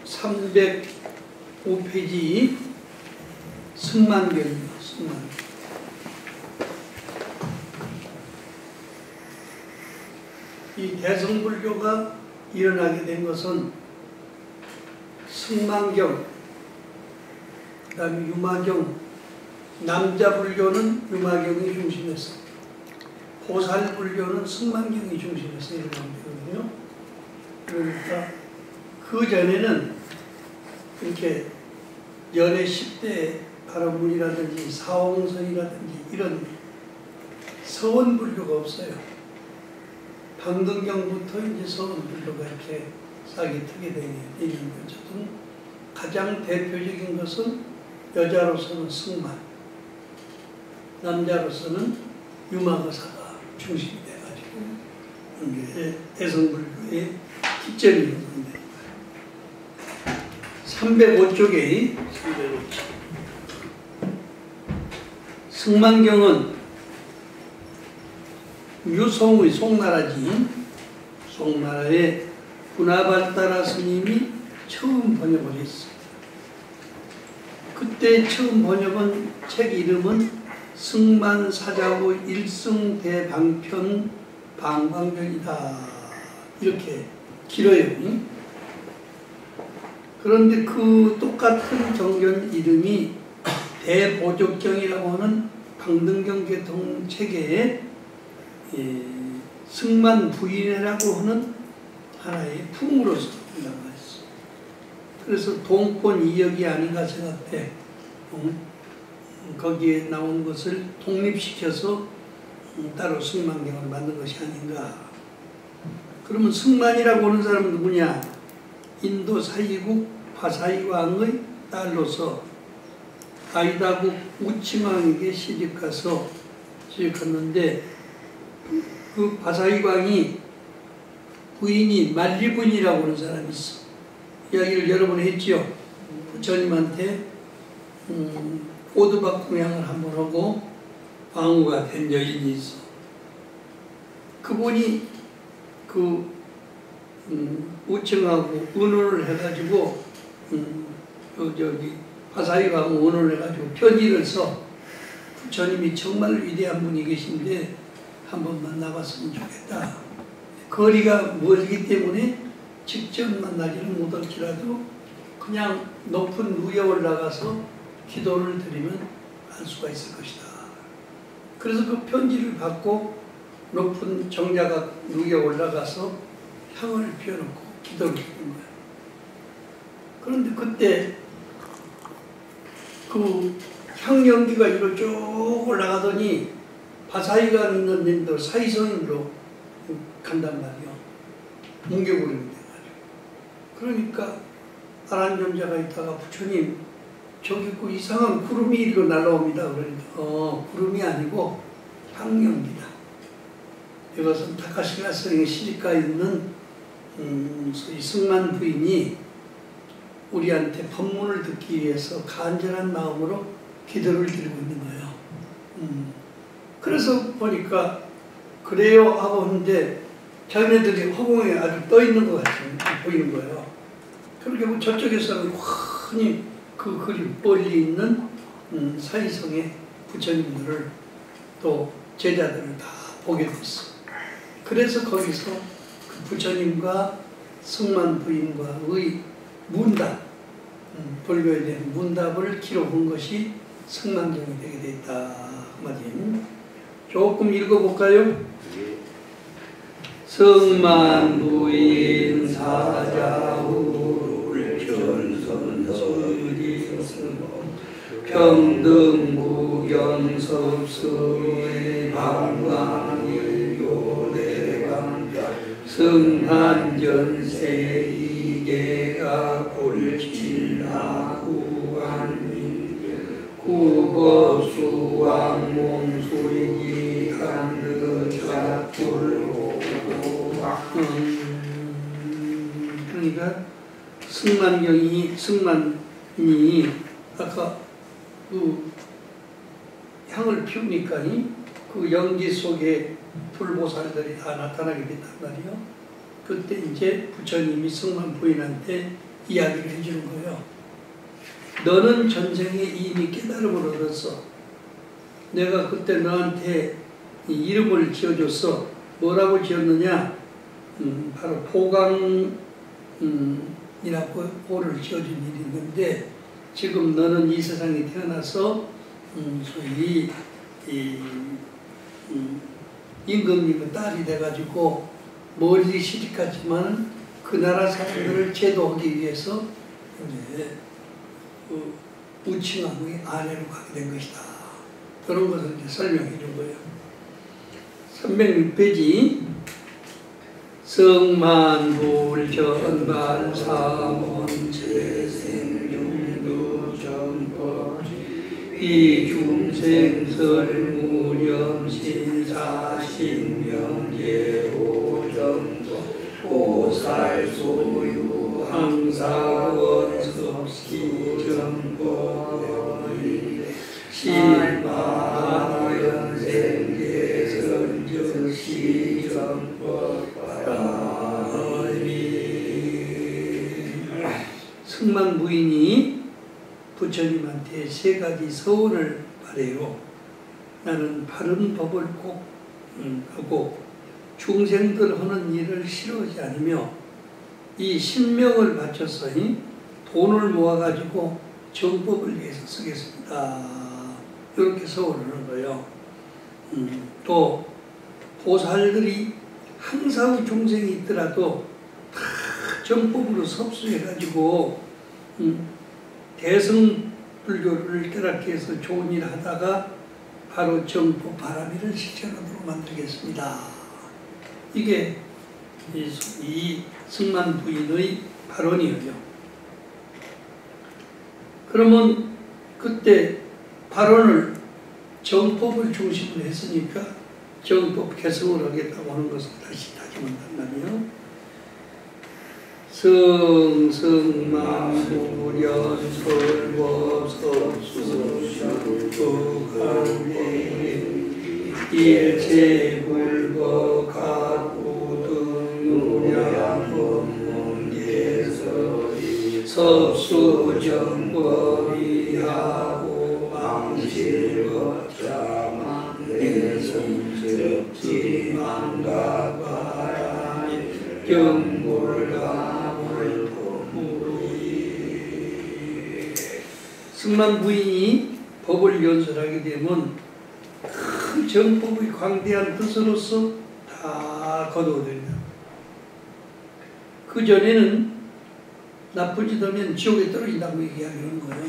305페이지 승만경입니다. 승만경. 이 대성불교가 일어나게 된 것은 승만경, 그 다음에 유마경, 남자불교는 유마경이 중심에서, 보살불교는 승만경이 중심에서 일어나게 되거든요. 그러니까 그 전에는 이렇게 연애 10대 바라문이라든지 사홍선이라든지 이런 서원불교가 없어요. 방등경부터 이제 서원불교가 이렇게 싹이 트게 되는 거죠. 가장 대표적인 것은 여자로서는 승만, 남자로서는 유마거사가 중심이 돼가지고 이게 대성불교의 기점이 있는데 305쪽에 승만경은 유송의 송나라지, 송나라의 구나발따라 스님이 처음 번역을 했습니다. 그때 처음 번역은 책 이름은 승만사자부 일승대방편 방광경이다. 이렇게 길어요. 그런데 그 똑같은 경전 이름이 대보족경이라고 하는 방등경 계통 체계에 승만부인회라고 하는 하나의 품으로서 올라가 있어요. 그래서 동권 이역이 아닌가 생각돼. 거기에 나온 것을 독립시켜서 따로 승만경을 만든 것이 아닌가. 그러면 승만이라고 하는 사람은 누구냐? 인도 사이국 바사이왕의 딸로서 아이다국 우칭왕에게 시집가서 시집갔는데 그 바사이왕이 부인이 만리부인이라고 하는 사람이 있어. 이야기를 여러 번 했지요. 부처님한테 오두박 공양을 한번 하고 왕후가 된 여인이 있어. 그분이 그 우청하고 의논을 해가지고 저기 바사이왕 의논을 해가지고 편지를 써. 부처님이 정말 위대한 분이 계신데 한번 만나봤으면 좋겠다. 거리가 멀기 때문에 직접 만나지는 못할지라도 그냥 높은 누에 올라가서 기도를 드리면 알 수가 있을 것이다. 그래서 그 편지를 받고 높은 정자각 누에 올라가서 향을 피워놓고 기도를 드린 거예요. 그런데 그때 그 향연기가 이로 쭉 올라가더니 바사이가 있는 데도 사이성인으로 간단 말이요. 뭉개버리면 돼가지고. 그러니까 아란존자가 있다가 부처님 저기 그 이상한 구름이 이리로 날라옵니다. 그러니까 구름이 아니고 향연기다. 이것은 타카시가 스승의 시집가 있는 승만 부인이 우리한테 법문을 듣기 위해서 간절한 마음으로 기도를 드리고 있는 거예요. 그래서 보니까 그래요 하고 하는데 자기네들이 허공에 아주 떠 있는 것 같이 보이는 거예요. 그렇게 저쪽에서는 흔히 그 그림 멀리 있는 사이성의 부처님들을 또 제자들을 다 보게 됐어. 그래서 거기서 그 부처님과 승만 부인과의 문답, 불교에 대한 문답을 기록한 것이 승만경이 되게 됐다. 한마디. 조금 읽어볼까요? 승만부인 사자후를 견선서리 평등무경섭수의 방광일교대강 승한전세 이계가 골칠하구한 구거수왕몽수이기 한드자불호. 그러니까 승만이 아까 그 향을 피우니까 그 연기 속에 불보살들이 다 나타나게 됐단 말이에요. 그때 이제 부처님이 승만 부인한테 이야기를 해주는 거예요. 너는 전생에 이미 깨달음을 얻었어. 내가 그때 너한테 이름을 지어줬어. 뭐라고 지었느냐? 바로 보강이라고 호를 지어준 일이 있는데, 지금 너는 이 세상에 태어나서 소위 임금님의 딸이 돼가지고 멀리 시집갔지만 그 나라 사람들을 제도하기 위해서 이제 우칭왕의 아내로 가게 된 것이다. 그런 것을 이제 설명해 준 거예요. 306페이지. 성만불전반사원 재생용도정법 이중생설무념신사신명예오정법 오살소유 항사원 섭시정법 신마연생계선저시정법 승만 부인이 부처님한테 세 가지 서원을 바래요. 나는 바른 법을 꼭 하고 중생들 하는 일을 싫어하지 않으며 이 신명을 바쳐서 돈을 모아가지고 정법을 위해서 쓰겠습니다. 이렇게 서원을 하는 거예요. 또 보살들이 항상 중생이 있더라도 다 정법으로 섭수해가지고 대승불교를 깨닫게 해서 좋은 일을 하다가 바로 정법 바라미를 실천하도록 만들겠습니다. 이게 이 승만 부인의 발언이에요. 그러면 그때 발언을 정법을 중심으로 했으니까 정법 개성을 하겠다고 하는 것을 다시 다짐한단 말이에요. 성성만불연설법섭수불법관계 일체불법가구등유량법문계서리 섭수정법이하고 망실법자망내성적지망가바라니 경물가 승만 부인이 법을 연설하게 되면 큰 정법의 광대한 뜻으로서 다 거두어들입니다. 그 전에는 나쁜 짓 하면 지옥에 떨어진다고 얘기하는 거예요.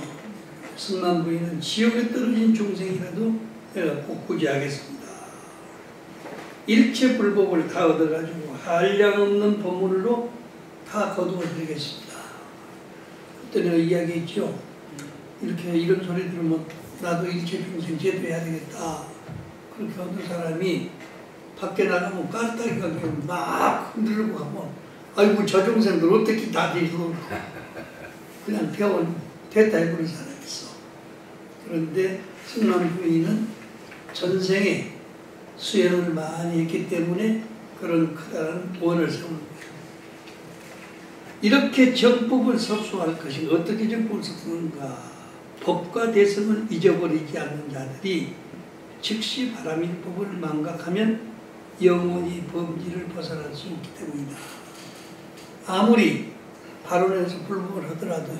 승만 부인은 지옥에 떨어진 중생이라도 내가 꼭 구제하겠습니다. 일체 불법을 다 얻어가지고 한량없는 법문으로 다 거두어드리겠습니다. 그때 내가 이야기했죠. 이렇게 이런 소리 들으면 나도 일체 중생 제도해야 되겠다. 그렇게 어떤 사람이 밖에 나가면 까르따기가 막 흔들고 가면 아이고 저 중생들 어떻게 다 되고 그냥 됐다 해버린 사람이 있어. 그런데 승만 부인은 전생에 수행을 많이 했기 때문에 그런 크다란 원을 세우는 거예요. 이렇게 정법을 섭수할 것이 어떻게 정법을 섭수하는가? 법과 대성을 잊어버리지 않는 자들이 즉시 바라밀법을 망각하면 영원히 범지를 벗어날 수 없기 때문이다. 아무리 발언해서 불법을 하더라도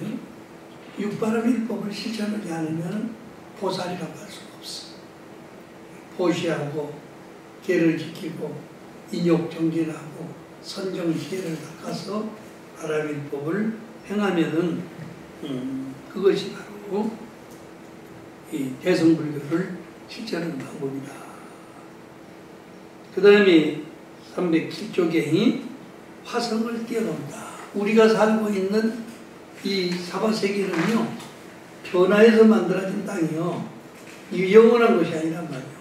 육바라밀법을 실천하지 않으면 보살이라고 할 수가 없어. 보시하고 계를 지키고 인욕정진을 하고 선정지혜를 닦아서 바라밀법을 행하면은 그것이 바로 이 대성불교를 실천하는 방법이다. 그 다음에 307쪽에 화성을 뛰어넘다. 우리가 살고 있는 이 사바세계는요, 변화해서 만들어진 땅이요, 영원한 것이 아니란 말이에요.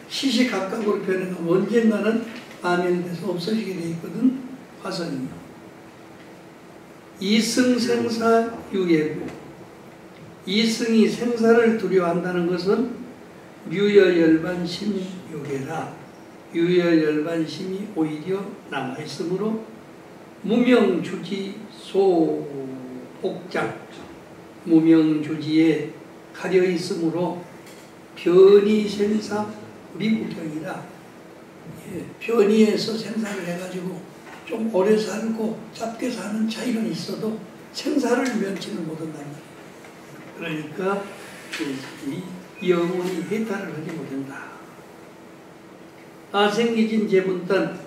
시시각각으로 변해가면 언젠가는 암연돼서 없어지게 돼 있거든. 화성이요. 이승생사 유예고, 이승이 생사를 두려워한다는 것은 유여열반심이 유계라. 유여열반심이 오히려 남아있으므로 무명주지 소 옥장, 무명주지에 가려 있으므로 변이생사 미구경이라. 변이해서 생사를 해가지고 좀 오래 살고 짧게 사는 차이는 있어도 생사를 면치는 못한단 말이에요. 그러니까 이 영혼이 해탈을 하지 못한다. 아생기진 재분단,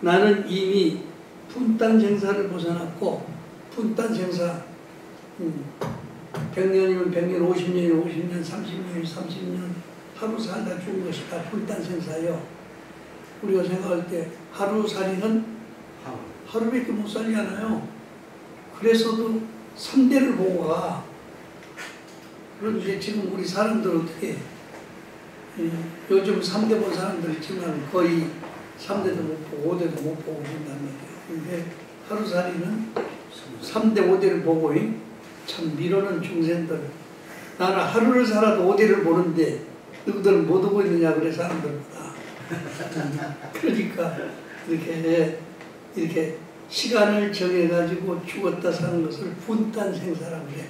나는 이미 분단 생사를 벗어났고, 분단 생사 100년이면 100년, 50년이면 50년, 30년이면 30년 하루 살다 죽은 것이 다 분단 생사예요. 우리가 생각할 때 하루살이는 하루밖에 못 살잖아요. 그래서도 3대를 보고 가. 그런데 지금 우리 사람들 어떻게 요즘 3대 본 사람들 있지만 거의 3대도 못 보고 5대도 못 보고 그런단 말이에요. 근데 하루살이는 3대 5대를 보고 참 미루는 중생들. 나는 하루를 살아도 5대를 보는데 너희들은 못 오고 있느냐 그래 사람들보다. 그러니까 이렇게 시간을 정해가지고 죽었다 사는 것을 분단 생사라고 그래.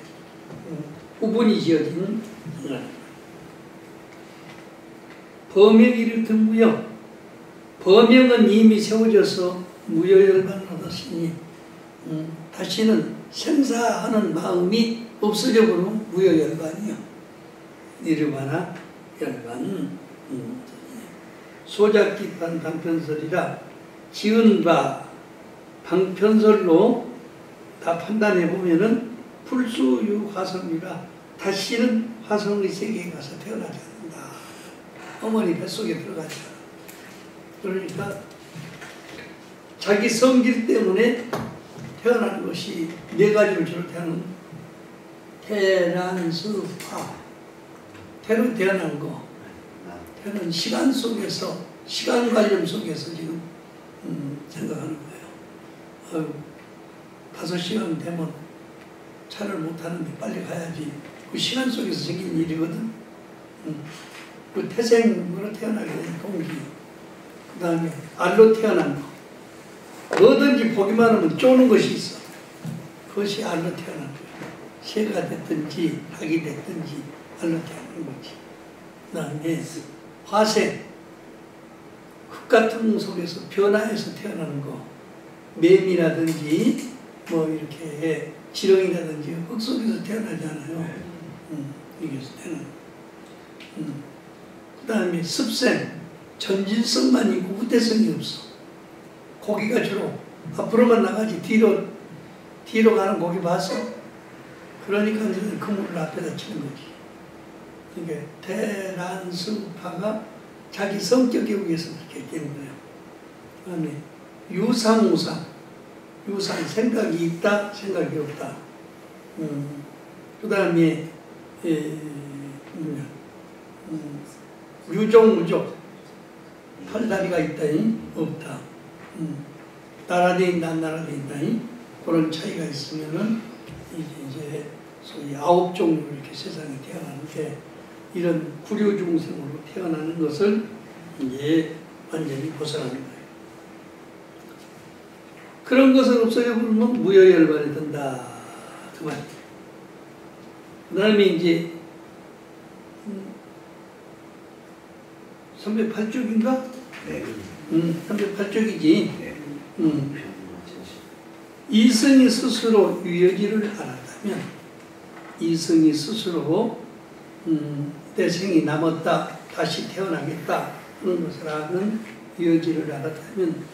후분이 지어진 범행이를 든 무형. 범행은 이미 세워져서 무효열반을 얻었으니 다시는 생사하는 마음이 없어져 버리면 무효열반이요. 니르바나 열반. 소작기판 방편설이라 지은 바 방편설로 다 판단해 보면은 불수유 화성이라 다시는 화성의 세계에 가서 태어나지 않는다. 어머니 뱃속에 들어가지 않아. 그러니까 자기 성질 때문에 태어나는 것이 네 가지를 비롯하는 태란수파, 태로 태어난 거, 태는 시간 속에서, 시간 관념 속에서 지금 생각하는 거예요. 5시간 되면 차를 못 타는데 빨리 가야지. 그 시간 속에서 생긴 일이거든. 그 태생으로 태어나게 된 동기. 그 다음에 알로 태어난 거. 뭐든지 보기만 하면 쪼는 것이 있어. 그것이 알로 태어난 거야. 새가 됐든지 닭이 됐든지 알로 태어난 거지. 그 다음에 화생. 흙 같은 속에서 변화해서 태어나는 거. 매미라든지 뭐 이렇게 지렁이라든지 흙 속에서 태어나잖아요. 여기서 태어나는. 그 다음에 습생. 전진성만 있고 후퇴성이 없어. 고기가 주로 앞으로만 나가지 뒤로 가는 고기 봤어? 그러니까 이제 그물을 앞에다 치는 거지. 그러니까 대란수파가 자기 성격에 의해서 그렇게 되는 거예요. 그 다음에 유상우상. 유상, 생각이 있다, 생각이 없다. 그 다음에 유종무족. 팔다리가 있다니 없다. 나라돼 있다, 안 나라돼 있다니 그런 차이가 있으면은 이제 소위 9종류로 이렇게 세상에 태어나는데 이런 구류중생으로 태어나는 것을 이제 완전히 벗어나는 거예요. 그런 것을 없애버리면 무효열반에 든다. 그 말이에요. 그 다음에 이제 308쪽인가? 네. 308쪽이지. 이승이 스스로 유여지를 알았다면, 이승이 스스로 내 생이 남았다, 다시 태어나겠다 그런 것을 아는 유여지를 알았다면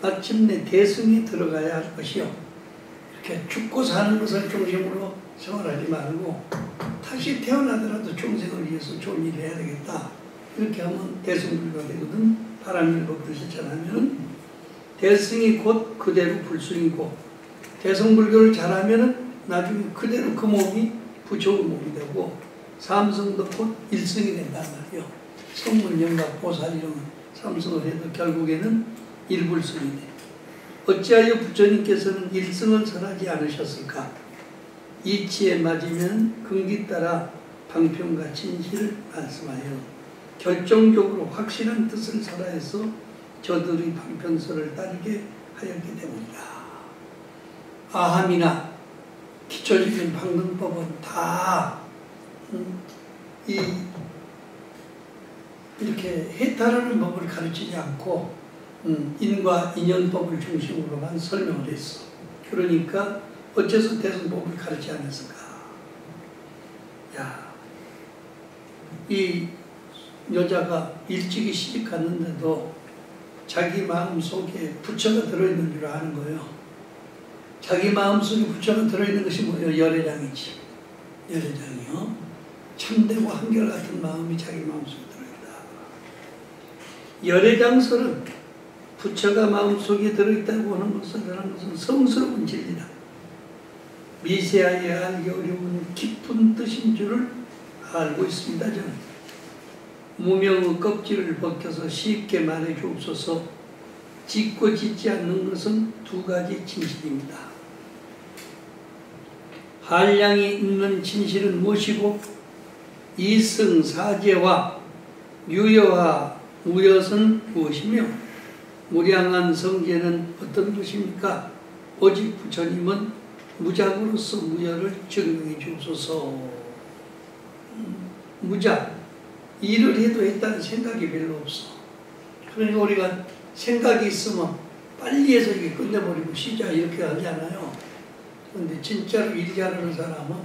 마침내 대승이 들어가야 할 것이요. 이렇게 죽고 사는 것을 중심으로 생활하지 말고 다시 태어나더라도 중생을 위해서 좋은 일을 해야 되겠다. 이렇게 하면 대승불교가 되거든. 바람일법을 실천하면 대승이 곧 그대로 불승이고 대승불교를 잘하면 나중에 그대로 그 몸이 부처의 몸이 되고 삼승도 곧 일승이 된단 말이에요. 성문, 영각, 보살 이런 삼승을 해도 결국에는 일불승이 돼. 어찌하여 부처님께서는 일승을 설하지 않으셨을까? 이치에 맞으면 근기 따라 방편과 진실을 말씀하여 결정적으로 확실한 뜻을 설하여서 저들의 방편설을 따르게 하였기 때문이다. 아함이나 기초적인 방등법은 다 이렇게 해탈하는 법을 가르치지 않고 인과 인연법을 중심으로만 설명을 했어. 그러니까 어째서 대승법을 가르치지 않았을까? 야, 이 여자가 일찍이 시집 갔는데도 자기 마음속에 부처가 들어있는 줄 아는 거예요. 자기 마음속에 부처가 들어있는 것이 뭐예요? 열애장이지. 열애장이요. 참되고 한결같은 마음이 자기 마음속에 들어있다. 열애장설은 부처가 마음속에 들어있다고 하는 것은 성스러운 진리다. 미세하게 알기 어려운 깊은 뜻인 줄을 알고 있습니다. 저는. 무명의 껍질을 벗겨서 쉽게 말해 주옵소서. 짓고 짓지 않는 것은 두 가지 진실입니다. 한량이 있는 진실은 무엇이고 이승사제와 유여와 무여은 무엇이며 무량한 성제는 어떤 것입니까? 오직 부처님은 무작으로서 무여를 증명해 주옵소서. 무작. 일을 해도 했다는 생각이 별로 없어. 그러니까 우리가 생각이 있으면 빨리 해서 이게 끝내버리고 쉬자 이렇게 하잖아요. 그런데 진짜로 일 잘하는 사람은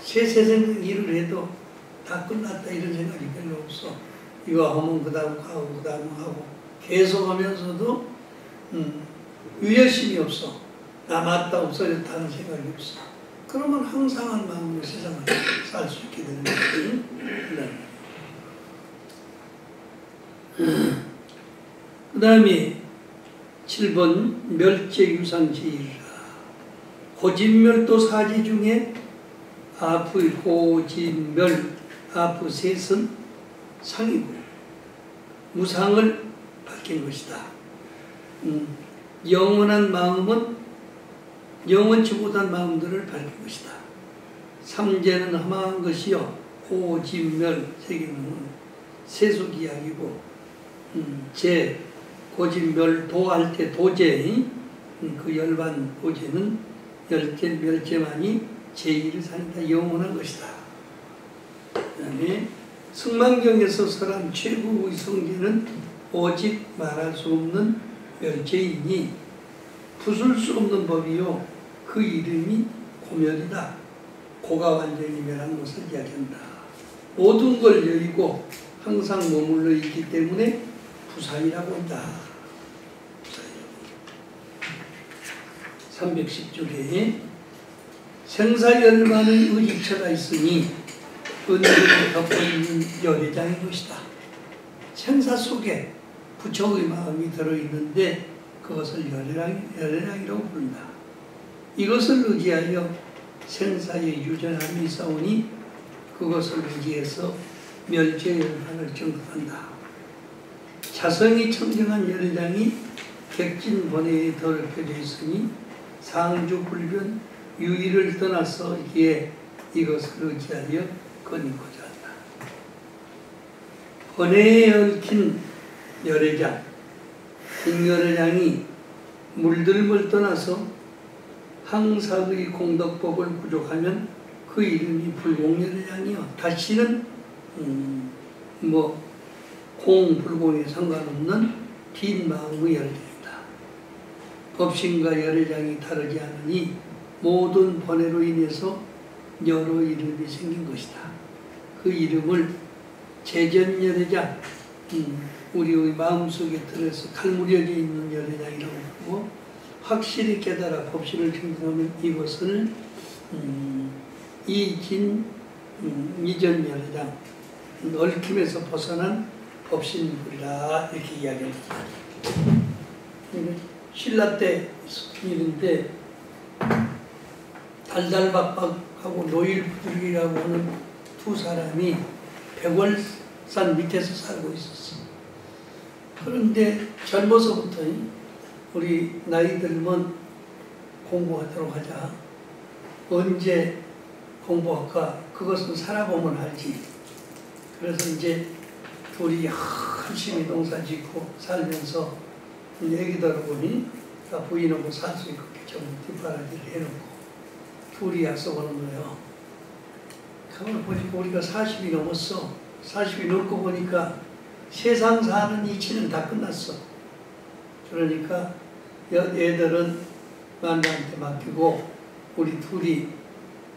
세세생 일을 해도 다 끝났다 이런 생각이 별로 없어. 이거 하면 그 다음 하고 그 다음 하고 계속 하면서도 유여심이 없어. 남았다 없어졌다 하는 생각이 없어. 그러면 항상한 마음으로 세상을 살 수 있게 되는 거지. 그 다음에 7번 멸제유상제일이라. 고진멸도 사지 중에 아프 고진멸 아프 셋은 상이고 무상을 밝힌 것이다. 영원한 마음은 영원치 못한 마음들을 밝힌 것이다. 삼재는 험한 것이요 고진멸 세 개는 세속이야기고 제 고진멸 도할 때 도제 그 열반 도제는 열제 멸제만이 제1상이다. 영원한 것이다. 그 다음에 승만경에서 설한 최고의 성제는 오직 말할 수 없는 멸제이니 부술 수 없는 법이요 그 이름이 고멸이다. 고가 완전히 멸한 것을 이야기한다. 모든 걸 여의고 항상 머물러 있기 때문에 부사이라고 한다. 310쪽에 생사열반의 의지처가 있으니 은혜를 덮고 있는 열애장인 것이다. 생사 속에 부처의 마음이 들어있는데 그것을 열애장이라고 부른다. 이것을 의지하여 생사의 유전함이 있사오니 그것을 의지해서 멸제열반을 정득한다. 자성이 청정한 열애장이 객진번뇌에 더럽혀져 있으니 상주불변 유의를 떠나서 이기에 이것을 의지하여 거니고자 한다. 번뇌에 얽힌 열애장, 공열애장이 물들물 떠나서 항사의 공덕법을 부족하면 그 이름이 불공열애장이요. 다시는 공불공에 상관없는 빈 마음의 열애장이다. 법신과 열애장이 다르지 않으니 모든 번뇌로 인해서 여러 이름이 생긴 것이다. 그 이름을 재전열애장, 우리의 마음속에 들어서 칼무려져 있는 열애장이라고 하고 확실히 깨달아 법신을 증득하면 이것을 이전 열애장, 얽힘에서 벗어난 법신불이라 이렇게 이야기합니다. 신라 때 있었던 일인데 달달박박하고 노일부들이라고 하는 두 사람이 백월산 밑에서 살고 있었어. 그런데 젊어서부터 우리 나이 들면 공부하도록 하자. 언제 공부할까? 그것은 살아보면 알지. 그래서 이제 둘이 열심히 농사 짓고 살면서 얘기들을 보니 부인하고 살 수 있게 전부 뒷바라지를 해놓고 둘이 약속하는 거예요. 가만히 보니까 우리가 40이 넘었어. 40이 넘고 보니까 세상 사는 이치는 다 끝났어. 그러니까 애들은 만나한테 맡기고 우리 둘이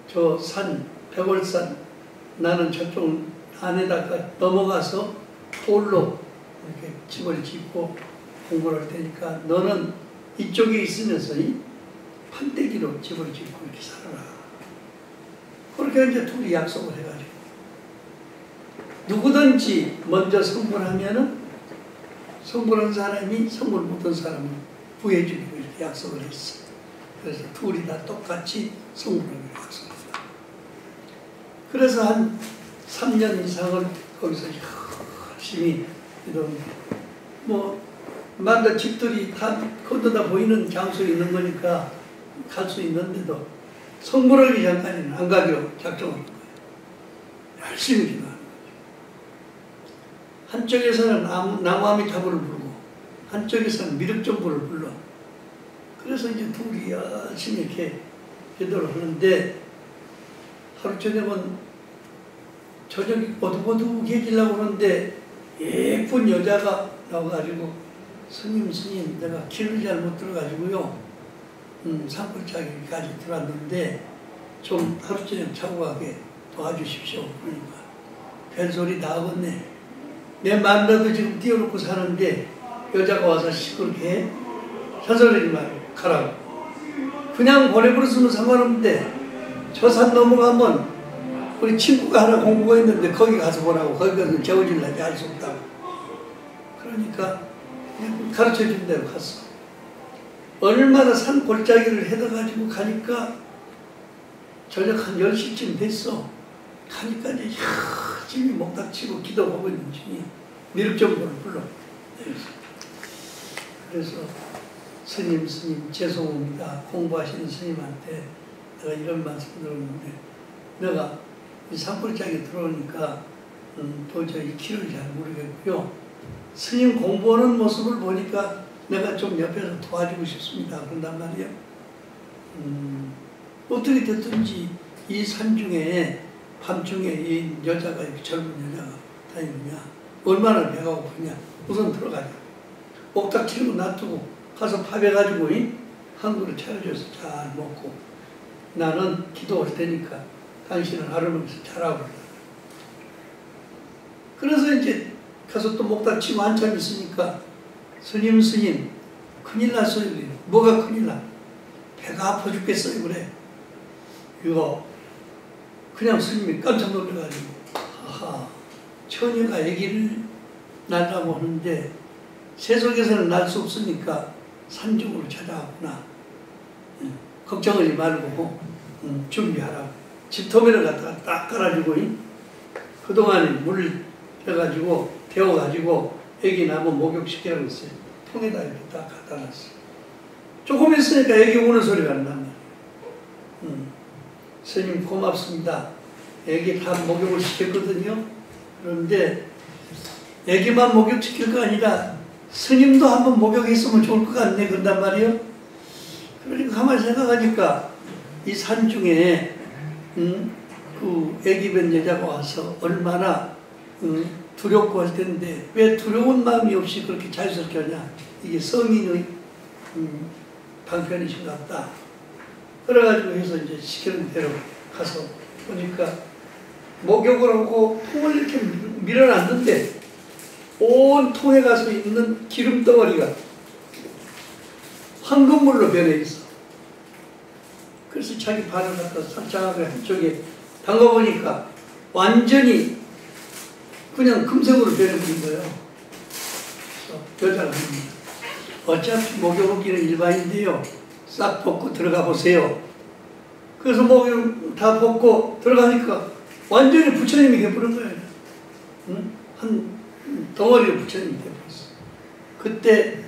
저 산, 백월산, 나는 저쪽 안에다가 넘어가서 돌로 이렇게 집을 짓고 공부를 할 테니까 너는 이쪽에 있으면서 이 판때기로 집을 짓고 이렇게 살아라. 그렇게 이제 둘이 약속을 해가지고 누구든지 먼저 성불하면은 성불한 사람이 성불 못한 사람을 구해주기로 이렇게 약속을 했어. 그래서 둘이 다 똑같이 성불하기로 약속했다. 그래서 한 3년 이상을 거기서 열심히 이런 만다 집들이 다 건너다 보이는 장소에 있는 거니까 갈 수 있는데도 성불하기 전까지는 안 가기로 작정을 한 거예요. 열심히 기도하는 거죠. 한쪽에서는 나무아미타불을 부르고 한쪽에서는 미륵정불을 불러. 그래서 이제 둘이 열심히 이렇게 기도를 하는데 하루 저녁은 저녁이 어둑어둑해지려고 하는데 예쁜 여자가 나와가지고 스님 내가 길을 잘못 들어가지고요 산골짜기까지 들어왔는데 좀 하루 저녁 자고 가게 도와주십시오. 그러니까 별소리 다 하겠네. 내 마누라도 지금 띄워놓고 사는데 여자가 와서 시끄럽게 해? 서설하지 말고 가라고. 그냥 보내버렸으면 상관없는데 저 산 넘어가면 우리 친구가 하나 공부가 있는데 거기 가서 보라고. 거기 가서 재워질라지 알 수 없다고. 그러니까 그냥 가르쳐준 대로 갔어. 얼마나 산 골짜기를 해둬가지고 가니까 저녁 한 10시쯤 됐어. 가니까 이제 열심히 목닥치고 기도하고 있는 중에 미륵정불을 불러. 그래서 스님 죄송합니다. 공부하시는 스님한테 내가 이런 말씀 들었는데 내가 이 산골짜기에 들어오니까 도저히 길을 잘 모르겠고요. 스님 공부하는 모습을 보니까 내가 좀 옆에서 도와주고 싶습니다. 그런단 말이에요. 어떻게 됐든지 이 산 중에 밤중에 이 여자가 이렇게 젊은 여자가 다니느냐 얼마나 배가 고프냐 우선 들어가자. 옥닥치는 거 놔두고 가서 밥해가지고 한 그릇 차려줘서 잘 먹고 나는 기도할 테니까 당신은 아르면서 잘하고. 그래서 이제 가서 또 목닥치고 한참 있으니까 스님 큰일 났어요. 뭐가 큰일 나? 배가 아파 죽겠어요. 그래. 이거 그냥 스님이 깜짝 놀라가지고 아하 처녀가 아기를 낳으라고 하는데 세속에서는 낳을 수 없으니까 산중으로 찾아왔구나. 걱정하지 말고 준비하라고. 집토미를 갖다가 딱 깔아주고 그동안에 물 해가지고 데워가지고 애기 나면 목욕시키라고 했어요. 통에다 이렇게 딱 갖다 놨어요. 조금 있으니까 애기 우는 소리가 안 난다. 스님 고맙습니다. 애기 다 목욕을 시켰거든요. 그런데 애기만 목욕시킬 거 아니라 스님도 한번 목욕했으면 좋을 것 같네. 그런단 말이에요. 그러니까 가만히 생각하니까 이 산 중에 그 애기 뵌 여자가 와서 얼마나 두렵고 할 텐데 왜 두려운 마음이 없이 그렇게 자유스럽게 하냐. 이게 성인의 방편이신가 보다. 그래가지고 해서 이제 시키는 대로 가서 보니까 목욕을 하고 통을 이렇게 밀어놨는데 온 통에 가서 있는 기름 덩어리가 황금물로 변해 있어. 그래서 자기 발을 갖다 살짝하게 한쪽에 담가보니까 완전히 그냥 금색으로 변해버린 거예요. 그래서 여자가 합니다. 어차피 목욕하기는 일반인데요. 싹 벗고 들어가 보세요. 그래서 목욕 다 벗고 들어가니까 완전히 부처님이 돼버린 거예요. 한 덩어리로 부처님이 돼버렸어. 그때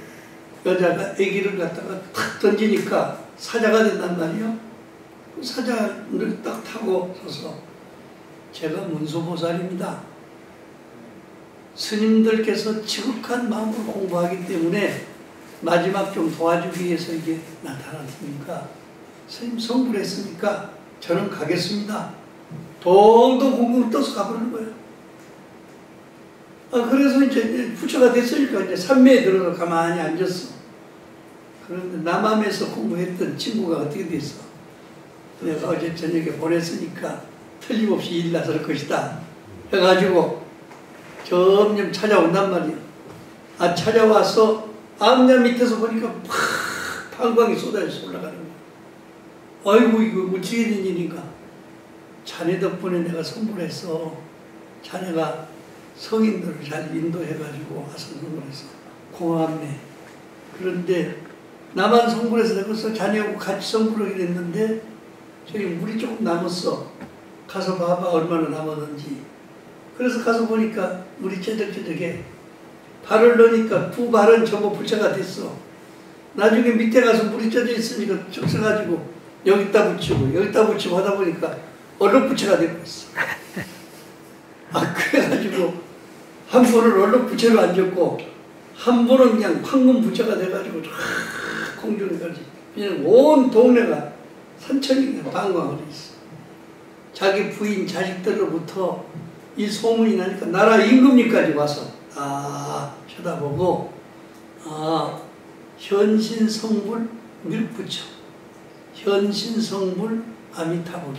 여자가 아기를 갖다가 탁 던지니까 사자가 된단 말이에요. 그 사자를 딱 타고 서서 제가 문수보살입니다. 스님들께서 지극한 마음으로 공부하기 때문에 마지막 좀 도와주기 위해서 이게 나타났으니까 스님 성불했으니까 저는 가겠습니다. 동동 공공을 떠서 가버리는 거예요. 그래서 이제 부처가 됐으니까 이제 산매에 들어가 가만히 앉았어. 그런데 남함에서 공부했던 친구가 어떻게 됐어? 내가 어제 저녁에 보냈으니까 틀림없이 일 나설 것이다 해가지고 점점 찾아온단 말이야. 찾아와서 암야 밑에서 보니까 팍 방광이 쏟아져서 올라가는 거야. 아이고 이거 어찌게 된 일인가. 자네 덕분에 내가 성불해서 자네가 성인들을 잘 인도해가지고 와서 성불해서 고맙네. 그런데 나만 성불해서 내가서 자네하고 같이 성불하게 됐는데 저기 물이 조금 남았어. 가서 봐봐 얼마나 남았는지. 그래서 가서 보니까 물이 쩌적쩌적해. 발을 넣으니까 두 발은 전부 부처가 됐어. 나중에 밑에 가서 물이 쪄져 있으니까 쭉 써가지고 여기다 붙이고 하다 보니까 얼룩부처가 되고 있어. 그래가지고 한 분은 얼룩부처로 앉았고 한 분은 그냥 황금부처가 돼가지고 쫙 공중에 가지. 그냥 온 동네가 산천이 그냥 방광을 있어. 자기 부인 자식들로부터 이 소문이 나니까 나라 임금님까지 와서 쳐다보고 현신성불 밀부처, 현신성불 아미타불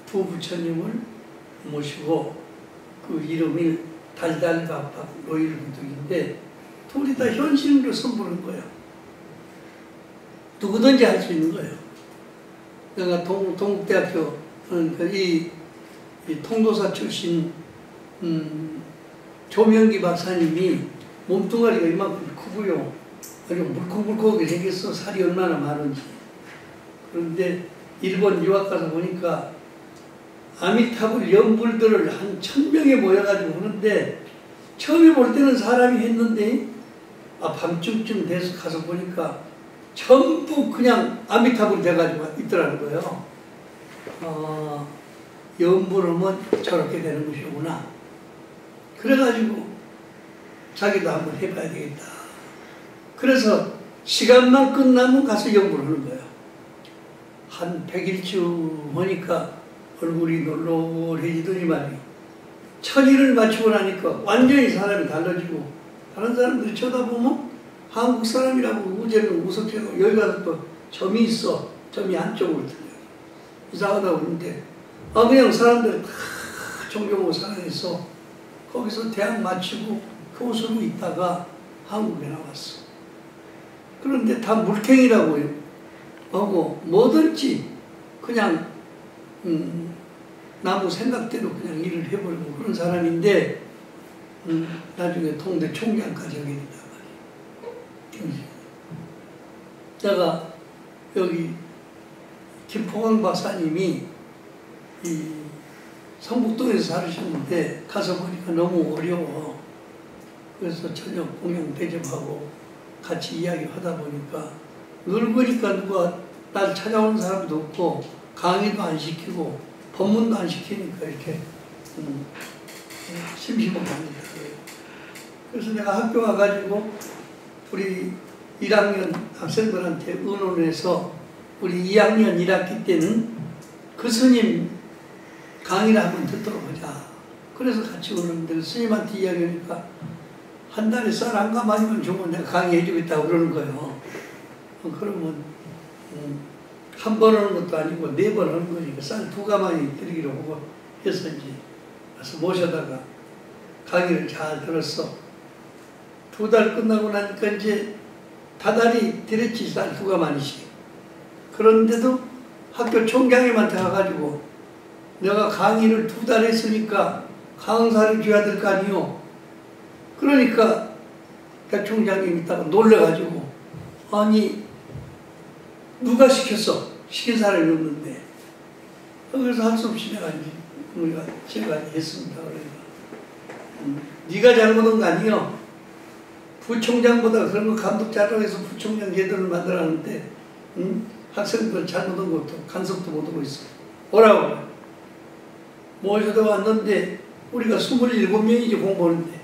두 부처님을 모시고 그 이름이 달달박박 노일부득인데 둘이 다 현신으로 선보는 거예요. 누구든지 할 수 있는 거예요. 내가 동국대학교 이 통도사 출신 조명기 박사님이 몸뚱아리가 이만큼 크고요. 아주 물컹물컹하게 생겼어. 살이 얼마나 많은지. 그런데 일본 유학 가서 보니까 아미타불 연불들을 한 1000명에 모여가지고 하는데 처음에 볼 때는 사람이 했는데 밤중쯤 돼서 가서 보니까 전부 그냥 아미타불 돼가지고 있더라는 거예요. 연불하면 저렇게 되는 것이구나. 그래가지고 자기도 한번 해봐야 되겠다. 그래서 시간만 끝나면 가서 연불하는 거예요. 한 100일쯤 하니까 얼굴이 놀놀해지더니 말이에요. 1000일을 맞추고 나니까 완전히 사람이 달라지고 다른 사람들이 쳐다보면 한국 사람이라고 우제는 우습게 여기 가서 또 점이 있어. 점이 한쪽으로 틀려. 이상하다고 그러는데 그냥 사람들 다 종교모 사랑해서 거기서 대학 마치고 교수로 있다가 한국에 나왔어. 그런데 다 물탱이라고 하고 뭐든지 그냥 나무 생각대로 그냥 일을 해버리고 그런 사람인데 나중에 통대 총장까지 하게 된단 말이에요. 내가 여기 김포광 박사님이 이 성북동에서 살으셨는데 가서 보니까 너무 어려워. 그래서 저녁 공양 대접하고 같이 이야기하다 보니까 늙으니까 누가 날 찾아오는 사람도 없고 강의도 안 시키고 법문도 안 시키니까 이렇게 심심하게 합니다. 그래서 내가 학교 와가지고 우리 1학년 학생들한테 의논해서 우리 2학년 1학기 때는 그 스님 강의를 한번 듣도록 하자. 그래서 같이 오는데 스님한테 이야기하니까 한 달에 쌀 한 가마니만 주면 내가 강의해 주겠다고 그러는 거예요. 그러면 한 번 하는 것도 아니고 4번 하는 거니까 쌀 2가마니 드리기로 하고 해서 이제 가서 모셔다가 강의를 잘 들었어. 2달 끝나고 나니까 이제 다달이 드렸지. 쌀 2가마니씩. 그런데도 학교 총장님한테 가가지고 내가 강의를 2달 했으니까 강사를 줘야 될 거 아니요. 그러니까 대총장님 있다가 놀래가지고 아니 누가 시켰어? 시킨 사람이 없는데. 그래서 할 수 없이 내가 제가 했습니다. 그러니까 네가 잘못한 거 아니요. 부총장보다 그런 거 감독 잘하고 해서 부총장 제도를 만들었는데 학생들 잘못한 것도 간섭도 못하고 있어. 오라고. 모셔다 왔는데 우리가 27명이지 공부하는데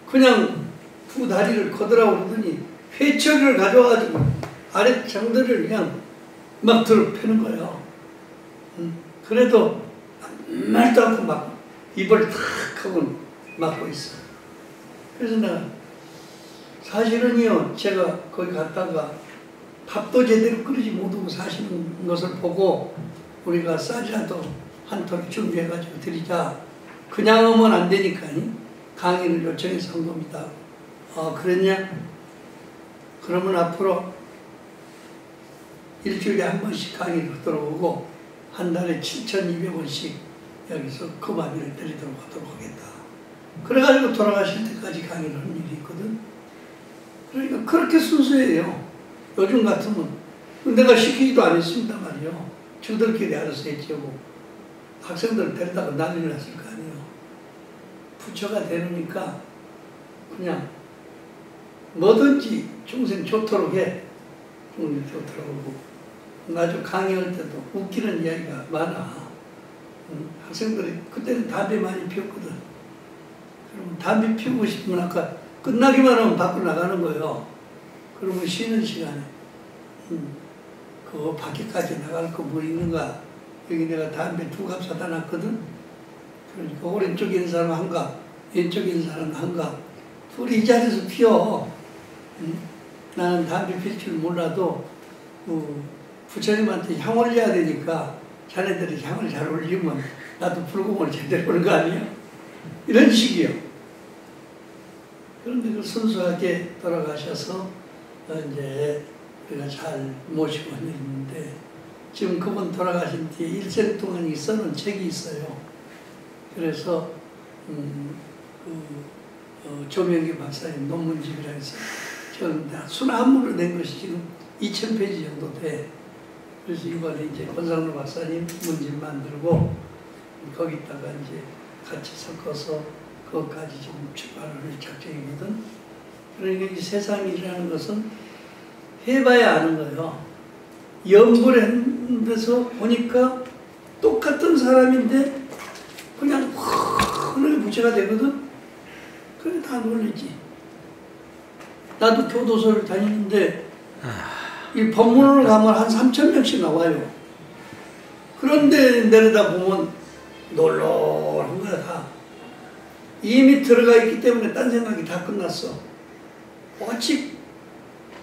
그냥 2다리를 거더라고 그러더니 회초리를 가져와가지고 아래 장들을 그냥 막 들어 패는 거예요. 그래도 말도 않고 막 입을 탁 하고 막고 있어. 그래서 내가 사실은요, 제가 거기 갔다가 밥도 제대로 끓이지 못하고 사시는 것을 보고 우리가 쌀이라도 한 톨 준비해가지고 드리자. 그냥 오면 안 되니까 강의를 요청해서 한 겁니다. 그랬냐? 그러면 앞으로 일주일에 한 번씩 강의를 들어오고 한 달에 7,200원씩 여기서 금화비를 드리도록 하도록 하겠다. 그래가지고 돌아가실 때까지 강의를 한 일이 있거든. 그러니까 그렇게 순수해요. 요즘 같으면 내가 시키지도 않았습니다 말이요. 저들끼리 알아서 했죠. 학생들 데려다가 난리를 났을 거 아니에요. 부처가 되니까 그냥 뭐든지 중생 좋도록 해. 중생 좋도록 하고. 나중에 강의할 때도 웃기는 이야기가 많아. 학생들이 그때는 담배 많이 피웠거든. 그러면 담배 피우고 싶으면 아까 끝나기만 하면 밖으로 나가는 거예요. 그러면 쉬는 시간에 그 밖에까지 나갈 거 뭐 있는가. 여기 내가 담배 2갑 사다 놨거든. 그러니까 오른쪽에 있는 사람 한 갑, 왼쪽에 있는 사람 한 갑. 둘이 이 자리에서 피워. 나는 담배 필 줄 몰라도 부처님한테 향 올려야 되니까 자네들이 향을 잘 올리면 나도 불공을 제대로 보는 거 아니야? 이런 식이요. 그런데 그 순수하게 돌아가셔서 이제 우리가 잘 모시고 있는데 지금 그분 돌아가신 뒤에 일생 동안 써놓은 책이 있어요. 그래서 조명기 박사님 논문집이라 해서 저는 순한문으로 낸 것이 지금 2,000페이지 정도 돼. 그래서 이번에 이제 권상로 박사님 문집 만들고 거기다가 이제 같이 섞어서 그것까지 좀 출발할 작정이거든. 그러니까 이 세상이라는 것은 해봐야 아는 거예요. 연구를 했는 데서 보니까 똑같은 사람인데 그냥 하늘에 부채가 되거든. 그래 다 놀리지. 나도 교도소를 다니는데 이 법문을 가면 한 3,000명씩 나와요. 그런데 내려다 보면 놀러한 거야 다. 이미 들어가 있기 때문에 딴 생각이 다 끝났어. 오직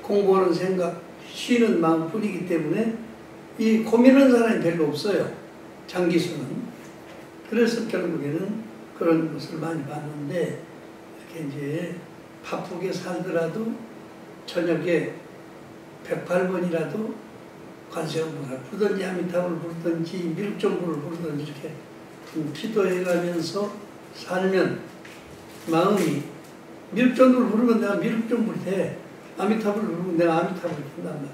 공부하는 생각, 쉬는 마음뿐이기 때문에 이 고민하는 사람이 별로 없어요. 장기수는. 그래서 결국에는 그런 것을 많이 봤는데 이렇게 이제 바쁘게 살더라도 저녁에 108번이라도 관세음보살 부르든지 아미타불 부르든지 밀정부를 부르든지 이렇게 기도해가면서 살면 마음이 밀정부를 부르면 내가 밀정부를 해. 아미타불을 부르면 내가 아미타불을 한단 말이야.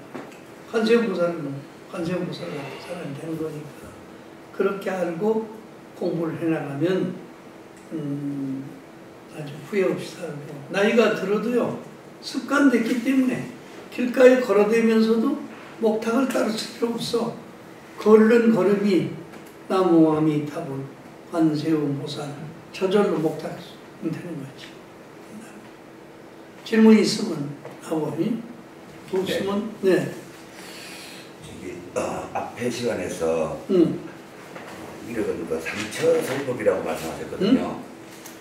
관세음보살은 관세음보살 같은 사람이 되는 거니까 그렇게 알고 공부를 해나가면 아주 후회 없이 살고 나이가 들어도요 습관됐기 때문에 길가에 걸어다니면서도 목탁을 따로 쓸 필요 없어. 걸는 걸음이 나무 아미타불 관세음보살 저절로 목탁 되는 거지. 질문이 있으면 나오니 없으면 네. 앞에 시간에서 미륵은 그 삼처설법이라고 말씀하셨거든요.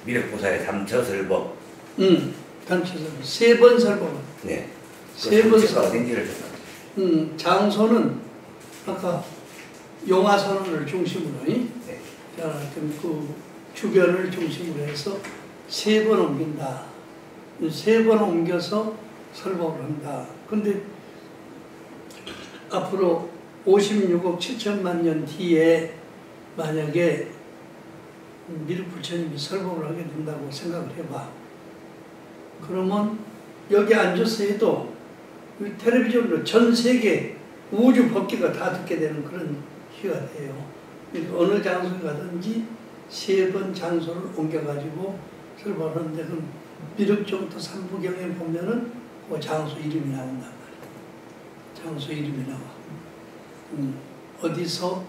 미륵보살의 삼처설법. 삼처설법. 3번 설법. 네. 세 번 설법. 어딘지를 장소는 아까 용화선언을 중심으로 네. 그 주변을 중심으로 해서 3번 옮긴다. 3번 옮겨서 설법을 한다. 근데 앞으로 56억 7천만 년 뒤에 만약에 미륵 부처님이 설법을 하게 된다고 생각을 해봐. 그러면 여기 앉아서 해도 텔레비전으로 전 세계 우주 법계가 다 듣게 되는 그런 기회가 돼요. 그러니까 어느 장소에 가든지 3번 장소를 옮겨가지고 설법을 하는데 그 미륵정토 3부경에 보면은 그 장소 이름이 나온단 말이에요. 장소 이름이 나와. 어디서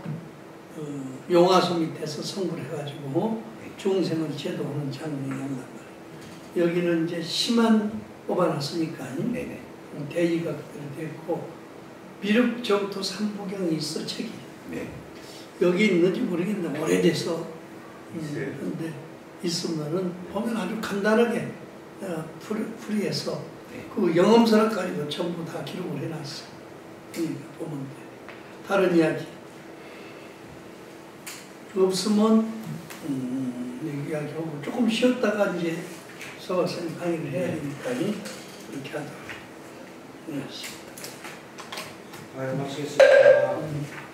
용화소 밑에서 성불 해가지고 중생을 제도하는 장면이 나온단 말이에요. 여기는 이제 심한 뽑아놨으니까 대의가 그대로 됐고 미륵정토 3부경이 있어 책이. 네. 여기 있는지 모르겠는데 오래돼서 있어요. 근데 있으면은 보면 아주 간단하게 풀이해서 네. 그 영험서락까지도 전부 다 기록을 해놨어. 그러니까 보면 돼. 다른 이야기 없으면 이야기하고 조금 쉬었다가 이제 서학생 강의를 해야 되니까 그렇게 하도록 하겠습니다. 마치겠습니다.